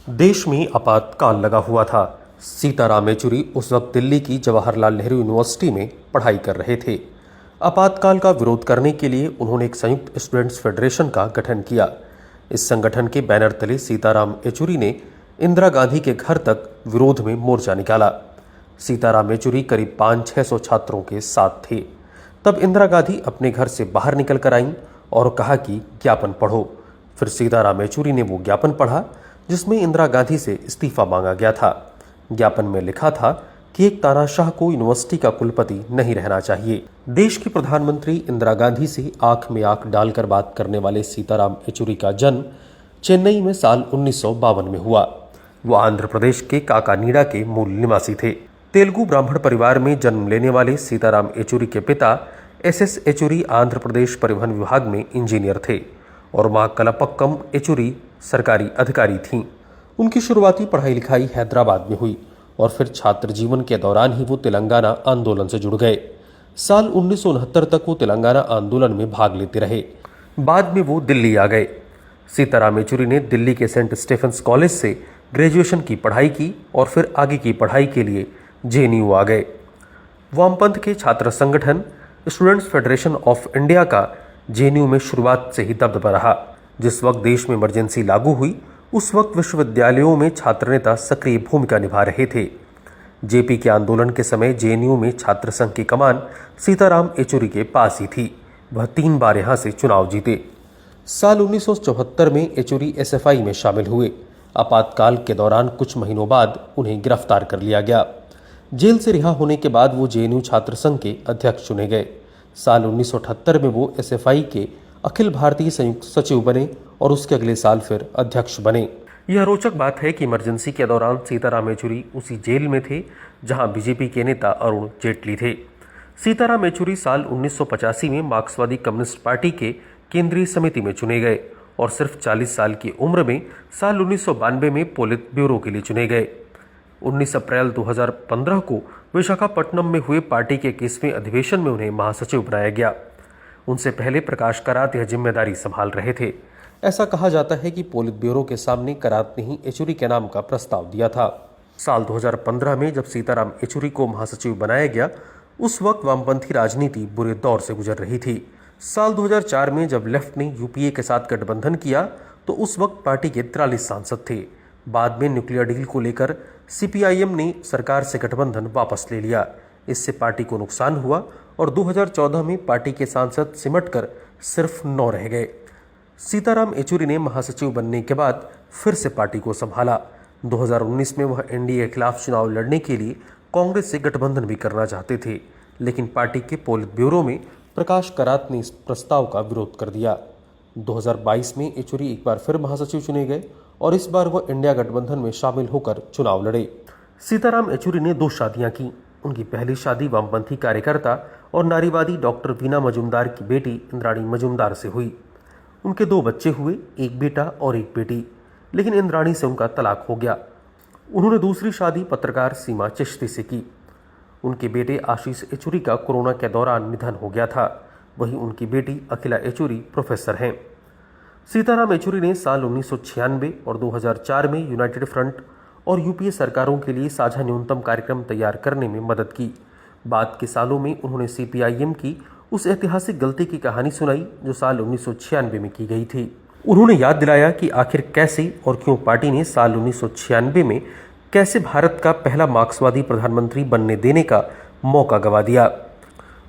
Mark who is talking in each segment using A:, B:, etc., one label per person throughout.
A: देश में आपातकाल लगा हुआ था। सीताराम येचुरी उस वक्त दिल्ली की जवाहरलाल नेहरू यूनिवर्सिटी में पढ़ाई कर रहे थे। आपातकाल का विरोध करने के लिए उन्होंने एक संयुक्त स्टूडेंट्स फेडरेशन का गठन किया। इस संगठन के बैनर तले सीताराम येचुरी ने इंदिरा गांधी के घर तक विरोध में मोर्चा निकाला। सीताराम येचुरी करीब 500-600 छात्रों के साथ थे। तब इंदिरा गांधी अपने घर से बाहर निकल कर आईं और कहा कि ज्ञापन पढ़ो। फिर सीताराम येचुरी ने वो ज्ञापन पढ़ा जिसमें इंदिरा गांधी से इस्तीफा मांगा गया था। ज्ञापन में लिखा था कि एक तानाशाह को यूनिवर्सिटी का कुलपति नहीं रहना चाहिए। देश की प्रधानमंत्री इंदिरा गांधी से आंख में आंख डालकर बात करने वाले सीताराम येचुरी का जन्म चेन्नई में साल 1952 में हुआ। वो आंध्र प्रदेश के काकानीडा के मूल निवासी थे। तेलुगु ब्राह्मण परिवार में जन्म लेने वाले सीताराम येचुरी के पिता एस येचुरी आंध्र प्रदेश परिवहन विभाग में इंजीनियर थे और मां कलपक्कम येचुरी सरकारी अधिकारी थीं। उनकी शुरुआती पढ़ाई लिखाई हैदराबाद में हुई और फिर छात्र जीवन के दौरान ही वो तेलंगाना आंदोलन से जुड़ गए। साल 1969 तक वो तेलंगाना आंदोलन में भाग लेते रहे। बाद में वो दिल्ली आ गए। सीताराम येचुरी ने दिल्ली के सेंट स्टेफेंस कॉलेज से ग्रेजुएशन की पढ़ाई की और फिर आगे की पढ़ाई के लिए जेएनयू आ गए। वामपंथ के छात्र संगठन स्टूडेंट्स फेडरेशन ऑफ इंडिया का जेएनयू में शुरुआत से ही दबदबा रहा। जिस वक्त देश में इमरजेंसी लागू हुई उस वक्त विश्वविद्यालयों में छात्र नेता सक्रिय भूमिका निभा रहे थे। जेपी के आंदोलन के समय जेएनयू में छात्र संघ की कमान सीताराम येचुरी के पास ही थी। वह 3 बार यहां से चुनाव जीते। साल 1974 में येचुरी एसएफआई में शामिल हुए। आपातकाल के दौरान कुछ महीनों बाद उन्हें गिरफ्तार कर लिया गया। जेल से रिहा होने के बाद वो जेएनयू छात्र संघ के अध्यक्ष चुने गए। साल 1978 में वो एसएफआई के अखिल भारतीय संयुक्त सचिव बने और उसके अगले साल फिर अध्यक्ष बने। यह रोचक बात है कि इमरजेंसी के दौरान सीताराम येचुरी उसी जेल में थे जहां बीजेपी के नेता अरुण जेटली थे। सीताराम येचुरी साल 1985 में मार्क्सवादी कम्युनिस्ट पार्टी के केंद्रीय समिति में चुने गए और सिर्फ 40 साल की उम्र में साल 1992 में पोलित ब्यूरो के लिए चुने गए। 19 अप्रैल 2015 को विशाखापट्टनम में हुए पार्टी के 21वें अधिवेशन में उन्हें महासचिव बनाया गया। उनसे पहले प्रकाश करात यह जिम्मेदारी संभाल रहे थे। ऐसा कहा जाता है कि पोलित ब्यूरो के सामने करात ने ही येचुरी के नाम का प्रस्ताव दिया था। साल 2015 में जब सीताराम येचुरी को महासचिव बनाया गया उस वक्त वामपंथी राजनीति बुरे दौर से गुजर रही थी। साल 2004 में जब लेफ्ट ने यूपीए के साथ गठबंधन किया तो उस वक्त पार्टी के 43 सांसद थे। बाद में न्यूक्लियर डील को लेकर सीपीआईएम ने सरकार से गठबंधन वापस ले लिया। इससे पार्टी को नुकसान हुआ और 2014 में पार्टी के सांसद सिमटकर सिर्फ 9 रह गए। सीताराम येचुरी ने महासचिव बनने के बाद फिर से पार्टी को संभाला। 2019 में वह एनडीए के खिलाफ चुनाव लड़ने के लिए कांग्रेस से गठबंधन भी करना चाहते थे, लेकिन पार्टी के पोलित ब्यूरो में प्रकाश करात ने इस प्रस्ताव का विरोध कर दिया। 2022 में येचुरी एक बार फिर महासचिव चुने गए और इस बार वह इंडिया गठबंधन में शामिल होकर चुनाव लड़े। सीताराम येचुरी ने 2 शादियां की। उनकी पहली शादी वामपंथी कार्यकर्ता और नारीवादी डॉक्टर वीना मजूमदार की बेटी इंद्राणी मजूमदार से हुई। उनके 2 बच्चे हुए, एक बेटा और एक बेटी, लेकिन इंद्राणी से उनका तलाक हो गया। उन्होंने दूसरी शादी पत्रकार सीमा चिश्ती से की। उनके बेटे आशीष येचुरी का कोरोना के दौरान निधन हो गया था। वहीं उनकी बेटी अखिला येचुरी प्रोफेसर हैं। सीताराम येचुरी ने साल 1996 और 2004 में यूनाइटेड फ्रंट और यूपीए सरकारों के लिए साझा न्यूनतम कार्यक्रम तैयार करने में मदद की। बाद के सालों में उन्होंने सीपीआईएम की उस ऐतिहासिक गलती की कहानी सुनाई जो साल 1996 में की गई थी। उन्होंने याद दिलाया कि आखिर कैसे और क्यों पार्टी ने साल 1996 में कैसे भारत का पहला मार्क्सवादी प्रधानमंत्री बनने देने का मौका गंवा दिया।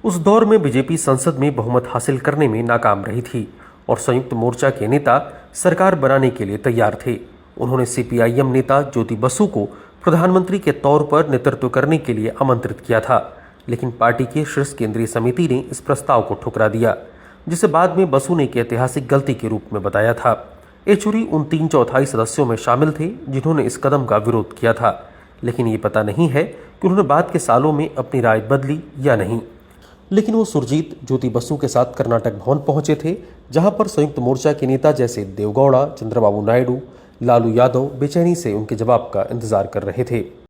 A: उस दौर में बीजेपी संसद में बहुमत हासिल करने में नाकाम रही थी और संयुक्त मोर्चा के नेता सरकार बनाने के लिए तैयार थे। उन्होंने सीपीआईएम नेता ज्योति बसु को प्रधानमंत्री के तौर पर नेतृत्व करने के लिए आमंत्रित किया था, लेकिन पार्टी के शीर्ष केंद्रीय समिति ने इस प्रस्ताव को ठुकरा दिया, जिसे बाद में बसु ने एक ऐतिहासिक गलती के रूप में बताया था। येचुरी उन 3/4 सदस्यों में शामिल थे जिन्होंने इस कदम का विरोध किया था, लेकिन ये पता नहीं है कि उन्होंने बाद के सालों में अपनी राय बदली या नहीं। लेकिन वो सुरजीत ज्योति बसु के साथ कर्नाटक भवन पहुंचे थे, जहां पर संयुक्त मोर्चा के नेता जैसे देवगौड़ा, चंद्रबाबू नायडू, लालू यादव बेचैनी से उनके जवाब का इंतजार कर रहे थे।